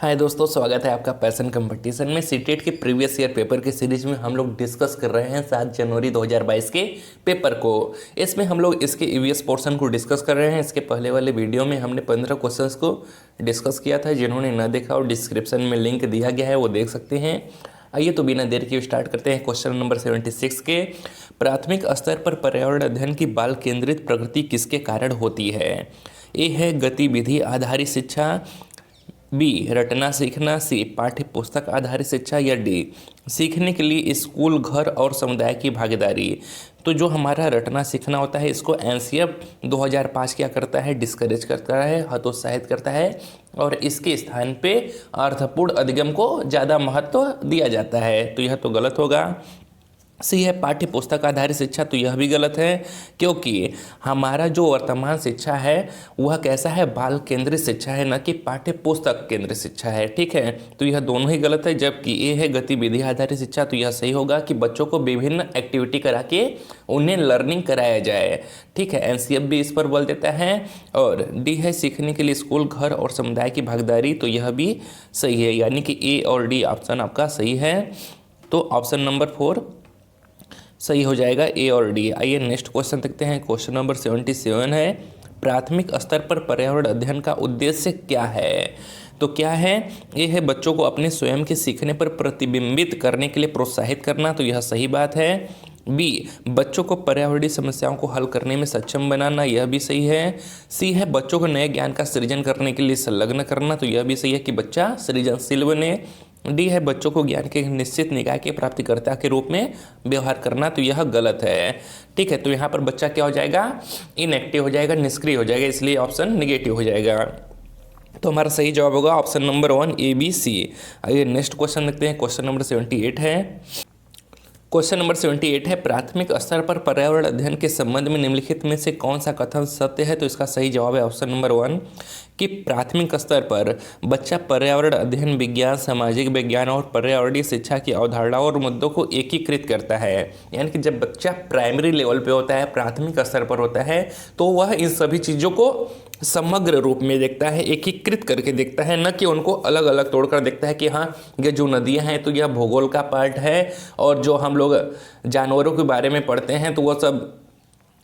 हाय दोस्तों, स्वागत है आपका पैशन कंपटीशन में। सीटेट के प्रीवियस ईयर पेपर की सीरीज में हम लोग डिस्कस कर रहे हैं 7 जनवरी 2022 के पेपर को। इसमें हम लोग इसके ईवीएस पोर्शन को डिस्कस कर रहे हैं। इसके पहले वाले वीडियो में हमने 15 क्वेश्चंस को डिस्कस किया था। जिन्होंने न देखा और डिस्क्रिप्शन में लिंक दिया गया है वो देख सकते हैं। आइए तो बिना देर के स्टार्ट करते हैं क्वेश्चन नंबर 76 के। प्राथमिक स्तर पर पर्यावरण अध्ययन की बाल केंद्रित प्रकृति किसके कारण होती है? ए है गतिविधि आधारित शिक्षा, बी रटना सीखना, सी पाठ्य पुस्तक आधारित शिक्षा, या डी सीखने के लिए स्कूल, घर और समुदाय की भागीदारी। तो जो हमारा रटना सीखना होता है इसको एनसीएफ 2005 क्या करता है, डिस्करेज करता है, हतोत्साहित करता है और इसके स्थान पे अर्थपूर्ण अधिगम को ज़्यादा महत्व दिया जाता है। तो यह तो गलत होगा। सी है पाठ्य पुस्तक आधारित शिक्षा, तो यह भी गलत है क्योंकि हमारा जो वर्तमान शिक्षा है वह कैसा है, बाल केंद्रित शिक्षा है, न कि पाठ्य पुस्तक केंद्रित शिक्षा है। ठीक है, तो यह दोनों ही गलत है। जबकि ये है गतिविधि आधारित शिक्षा, तो यह सही होगा कि बच्चों को विभिन्न एक्टिविटी करा के उन्हें लर्निंग कराया जाए। ठीक है, एनसीएफ भी इस पर बल देता है। और डी है सीखने के लिए स्कूल, घर और समुदाय की भागीदारी, तो यह भी सही है, यानी कि ए और डी ऑप्शन आपका सही है। तो ऑप्शन नंबर 4 सही हो जाएगा, ए और डी। आइए नेक्स्ट क्वेश्चन देखते हैं। क्वेश्चन नंबर 77 है, प्राथमिक स्तर पर पर्यावरण अध्ययन का उद्देश्य क्या है? तो क्या है, ये है बच्चों को अपने स्वयं के सीखने पर प्रतिबिंबित करने के लिए प्रोत्साहित करना, तो यह सही बात है। बी बच्चों को पर्यावरणीय समस्याओं को हल करने में सक्षम बनाना, यह भी सही है। सी है बच्चों को नए ज्ञान का सृजन करने के लिए संलग्न करना, तो यह भी सही है कि बच्चा सृजनशील बने। डी है बच्चों को ज्ञान के निश्चित निकाय के प्राप्तिकर्ता के रूप में व्यवहार करना, तो यह गलत है। ठीक है, तो यहाँ पर बच्चा क्या हो जाएगा, इनएक्टिव हो जाएगा, निष्क्रिय हो जाएगा, इसलिए ऑप्शन निगेटिव हो जाएगा। तो हमारा सही जवाब होगा option number 1 A B C. आइए नेक्स्ट क्वेश्चन देखते हैं। क्वेश्चन नंबर 78 है। क्वेश्चन नंबर 78 है, प्राथमिक स्तर पर पर्यावरण अध्ययन के संबंध में निम्नलिखित में से कौन सा कथन सत्य है? तो इसका सही जवाब है ऑप्शन नंबर 1 कि प्राथमिक स्तर पर बच्चा पर्यावरण अध्ययन, विज्ञान, सामाजिक विज्ञान और पर्यावरणीय शिक्षा की अवधारणाओं और मुद्दों को एकीकृत करता है। यानी कि जब बच्चा प्राइमरी लेवल पे होता है, प्राथमिक स्तर पर होता है, तो वह इन सभी चीज़ों को समग्र रूप में देखता है, एकीकृत करके देखता है, न कि उनको अलग अलग तोड़कर देखता है कि हाँ ये जो नदियाँ हैं तो यह भूगोल का पार्ट है, और जो हम लोग जानवरों के बारे में पढ़ते हैं तो वह सब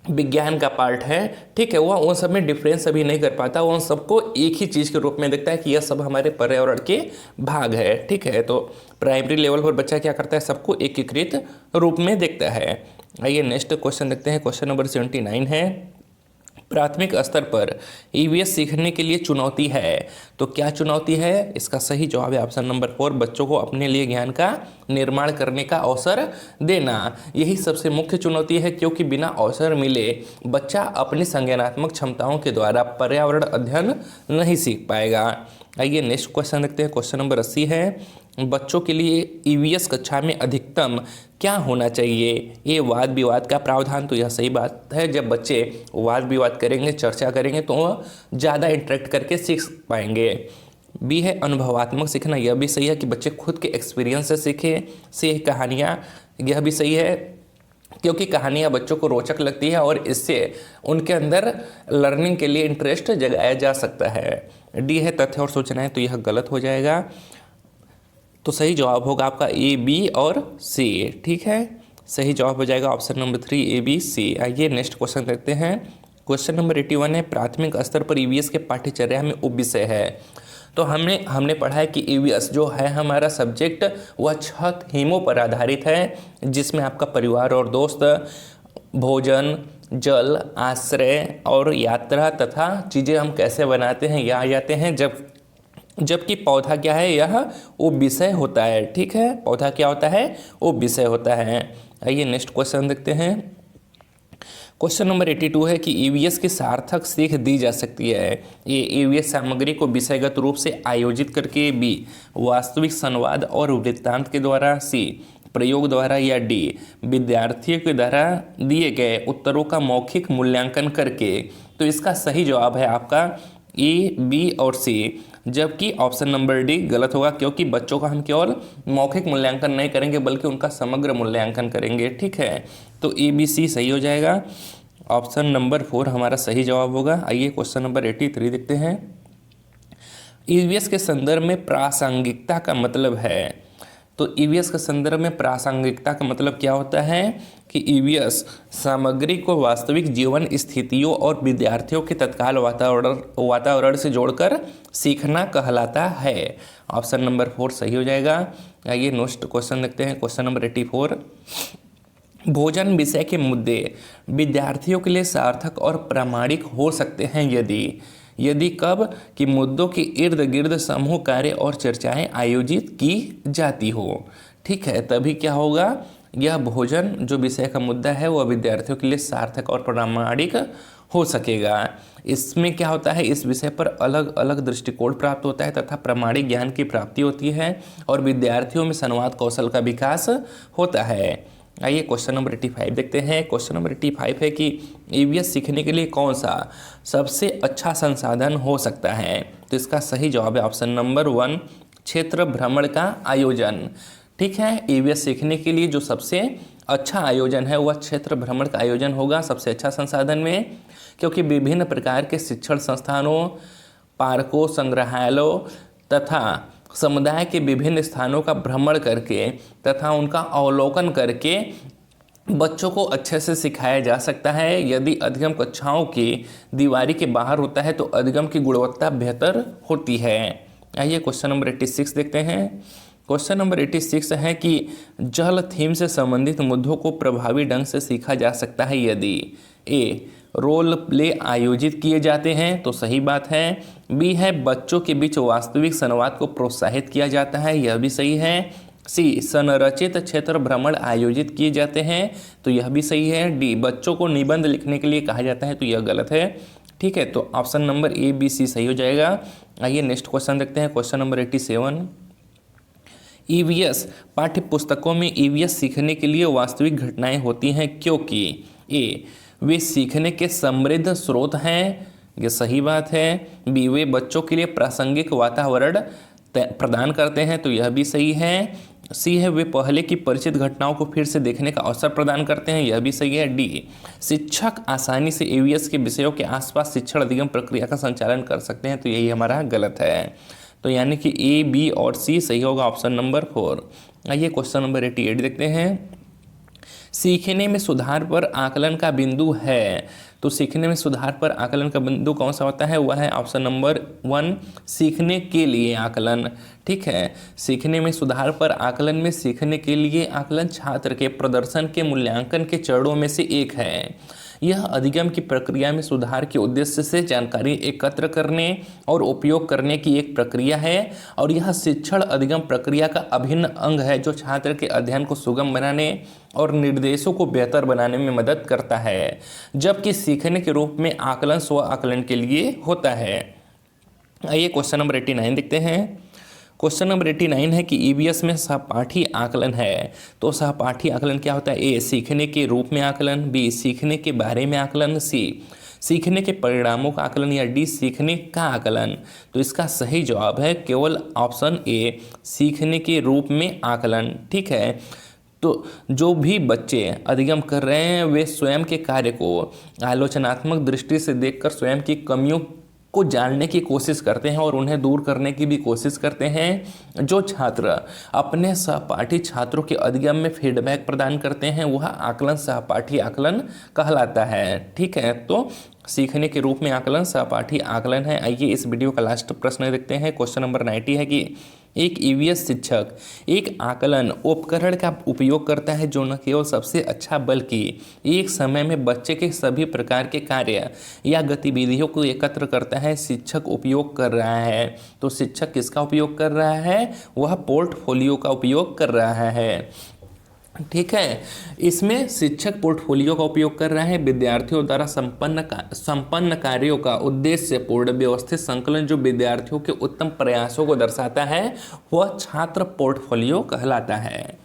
विज्ञान का पार्ट है। ठीक है, वह उन सब में डिफरेंस अभी नहीं कर पाता, वह उन सबको एक ही चीज़ के रूप में देखता है कि यह सब हमारे पर्यावरण के भाग है। ठीक है, तो प्राइमरी लेवल पर बच्चा क्या करता है, सबको एकीकृत रूप में देखता है। आइए नेक्स्ट क्वेश्चन देखते हैं। क्वेश्चन नंबर 79 है, प्राथमिक स्तर पर ईवीएस सीखने के लिए चुनौती है। तो क्या चुनौती है? इसका सही जवाब है ऑप्शन नंबर 4 बच्चों को अपने लिए ज्ञान का निर्माण करने का अवसर देना। यही सबसे मुख्य चुनौती है, क्योंकि बिना अवसर मिले बच्चा अपनी संज्ञानात्मक क्षमताओं के द्वारा पर्यावरण अध्ययन नहीं सीख पाएगा। आइए नेक्स्ट क्वेश्चन देखते हैं। क्वेश्चन नंबर 80 है, बच्चों के लिए ईवीएस कक्षा में अधिकतम क्या होना चाहिए? ये वाद विवाद का प्रावधान, तो यह सही बात है। जब बच्चे वाद विवाद करेंगे, चर्चा करेंगे, तो वह ज़्यादा इंटरेक्ट करके सीख पाएंगे। बी है अनुभवात्मक सीखना, यह भी सही है कि बच्चे खुद के एक्सपीरियंस से सीखें। सी कहानियाँ, यह भी सही है क्योंकि कहानियाँ बच्चों को रोचक लगती है और इससे उनके अंदर लर्निंग के लिए इंटरेस्ट जगाया जा सकता है। डी है तथ्य और सूचनाएं, तो यह गलत हो जाएगा। तो सही जवाब होगा आपका ए बी और सी। ठीक है, सही जवाब हो जाएगा option number 3 A B C. आइए नेक्स्ट क्वेश्चन देखते हैं। क्वेश्चन नंबर 81 है, प्राथमिक स्तर पर ईवीएस के पाठ्यचर्या में उपविषय है। तो हमने पढ़ा है कि ईवीएस जो है हमारा सब्जेक्ट वह 6 थीमों पर आधारित है, जिसमें आपका परिवार और दोस्त, भोजन, जल, आश्रय और यात्रा तथा चीज़ें हम कैसे बनाते हैं यह आ जाते हैं। जबकि पौधा क्या है, यह उपविषय होता है। ठीक है, पौधा क्या होता है, उपविषय होता है। आइए नेक्स्ट क्वेश्चन देखते हैं। क्वेश्चन नंबर 82 है कि ईवीएस की सार्थक सीख दी जा सकती है। ये ईवीएस सामग्री को विषयगत रूप से आयोजित करके, बी वास्तविक संवाद और वृत्तांत के द्वारा, सी प्रयोग द्वारा, या डी विद्यार्थियों के द्वारा दिए गए उत्तरों का मौखिक मूल्यांकन करके। तो इसका सही जवाब है आपका ए बी और सी, जबकि ऑप्शन नंबर डी गलत होगा, क्योंकि बच्चों का हम केवल मौखिक मूल्यांकन नहीं करेंगे बल्कि उनका समग्र मूल्यांकन करेंगे। ठीक है, तो ए बी सी सही हो जाएगा। ऑप्शन नंबर 4 हमारा सही जवाब होगा। आइए क्वेश्चन नंबर 83 देखते हैं। ईवीएस के संदर्भ में प्रासंगिकता का मतलब है, तो ईवीएस के संदर्भ में प्रासंगिकता का मतलब क्या होता है कि ईवीएस सामग्री को वास्तविक जीवन स्थितियों और विद्यार्थियों के तत्काल वातावरण से जोड़कर सीखना कहलाता है। ऑप्शन नंबर 4 सही हो जाएगा। आइए नेक्स्ट क्वेश्चन देखते हैं, क्वेश्चन नंबर 84। भोजन विषय के मुद्दे विद्यार्थियों के लिए सार्थक और प्रामाणिक हो सकते हैं यदि कब कि मुद्दों के इर्द गिर्द समूह कार्य और चर्चाएं आयोजित की जाती हो। ठीक है, तभी क्या होगा, यह भोजन जो विषय का मुद्दा है वह विद्यार्थियों के लिए सार्थक और प्रामाणिक हो सकेगा। इसमें क्या होता है, इस विषय पर अलग अलग दृष्टिकोण प्राप्त होता है तथा प्रामाणिक ज्ञान की प्राप्ति होती है और विद्यार्थियों में संवाद कौशल का विकास होता है। आइए क्वेश्चन नंबर 85 देखते हैं। क्वेश्चन नंबर 85 है कि ईवीएस सीखने के लिए कौन सा सबसे अच्छा संसाधन हो सकता है। तो इसका सही जवाब है ऑप्शन नंबर 1 क्षेत्र भ्रमण का आयोजन। ठीक है, ईवीएस सीखने के लिए जो सबसे अच्छा आयोजन है वह क्षेत्र भ्रमण का आयोजन होगा सबसे अच्छा संसाधन में, क्योंकि विभिन्न प्रकार के शिक्षण संस्थानों, पार्कों, संग्रहालयों तथा समुदाय के विभिन्न स्थानों का भ्रमण करके तथा उनका अवलोकन करके बच्चों को अच्छे से सिखाया जा सकता है। यदि अधिगम कक्षाओं की दीवारी के बाहर होता है तो अधिगम की गुणवत्ता बेहतर होती है। आइए क्वेश्चन नंबर 86 देखते हैं। क्वेश्चन नंबर 86 है कि जल थीम से संबंधित मुद्दों को प्रभावी ढंग से सीखा जा सकता है यदि ए रोल प्ले आयोजित किए जाते हैं, तो सही बात है। बी है बच्चों के बीच वास्तविक संवाद को प्रोत्साहित किया जाता है, यह भी सही है। सी संरचित क्षेत्र भ्रमण आयोजित किए जाते हैं, तो यह भी सही है। डी बच्चों को निबंध लिखने के लिए कहा जाता है, तो यह गलत है। ठीक है, तो option number A B C सही हो जाएगा। आइए नेक्स्ट क्वेश्चन देखते हैं, क्वेश्चन नंबर 87। ईवीएस पाठ्य पुस्तकों में ईवीएस सीखने के लिए वास्तविक घटनाएं होती हैं क्योंकि ए वे सीखने के समृद्ध स्रोत हैं, ये सही बात है। बी वे बच्चों के लिए प्रासंगिक वातावरण प्रदान करते हैं, तो यह भी सही है। सी है वे पहले की परिचित घटनाओं को फिर से देखने का अवसर प्रदान करते हैं, यह भी सही है। डी शिक्षक आसानी से ईवीएस के विषयों के आसपास शिक्षण अधिगम प्रक्रिया का संचालन कर सकते हैं, तो यही हमारा गलत है। तो यानी कि ए बी और सी सही होगा ऑप्शन नंबर 4। आइए क्वेश्चन नंबर 88 देखते हैं। सीखने में सुधार पर आकलन का बिंदु है, तो सीखने में सुधार पर आकलन का बिंदु कौन सा होता है, वह है ऑप्शन नंबर 1 सीखने के लिए आकलन। ठीक है, सीखने में सुधार पर आकलन में सीखने के लिए आकलन छात्र के प्रदर्शन के मूल्यांकन के चरणों में से एक है। यह अधिगम की प्रक्रिया में सुधार के उद्देश्य से जानकारी एकत्र करने और उपयोग करने की एक प्रक्रिया है और यह शिक्षण अधिगम प्रक्रिया का अभिन्न अंग है जो छात्र के अध्ययन को सुगम बनाने और निर्देशों को बेहतर बनाने में मदद करता है, जबकि सीखने के रूप में आकलन स्व आकलन के लिए होता है। आइए क्वेश्चन नंबर 89 देखते हैं। क्वेश्चन नंबर 89 है कि ईवीएस में सहपाठी आकलन है, तो सहपाठी आकलन क्या होता है। ए सीखने के रूप में आकलन, बी सीखने के बारे में आकलन, सी सीखने के परिणामों का आकलन या डी सीखने का आकलन। तो इसका सही जवाब है केवल ऑप्शन ए सीखने के रूप में आकलन। ठीक है, तो जो भी बच्चे अधिगम कर रहे हैं वे स्वयं के कार्य को आलोचनात्मक दृष्टि से देखकर स्वयं की कमियों को जानने की कोशिश करते हैं और उन्हें दूर करने की भी कोशिश करते हैं। जो छात्र अपने सहपाठी छात्रों के अधिगम में फीडबैक प्रदान करते हैं वह आकलन सहपाठी आकलन कहलाता है। ठीक है, तो सीखने के रूप में आकलन सहपाठी आकलन है। आइए इस वीडियो का लास्ट प्रश्न देखते हैं। क्वेश्चन नंबर 90 है कि एक ईवीएस शिक्षक एक आकलन उपकरण का उपयोग करता है जो न केवल सबसे अच्छा बल्कि एक समय में बच्चे के सभी प्रकार के कार्य या गतिविधियों को एकत्र करता है। शिक्षक उपयोग कर रहा है, तो शिक्षक किसका उपयोग कर रहा है, वह पोर्टफोलियो का उपयोग कर रहा है। ठीक है, इसमें शिक्षक पोर्टफोलियो का उपयोग कर रहा है विद्यार्थियों द्वारा संपन्न कार्यों का उद्देश्यपूर्ण व्यवस्थित संकलन जो विद्यार्थियों के उत्तम प्रयासों को दर्शाता है वह छात्र पोर्टफोलियो कहलाता है।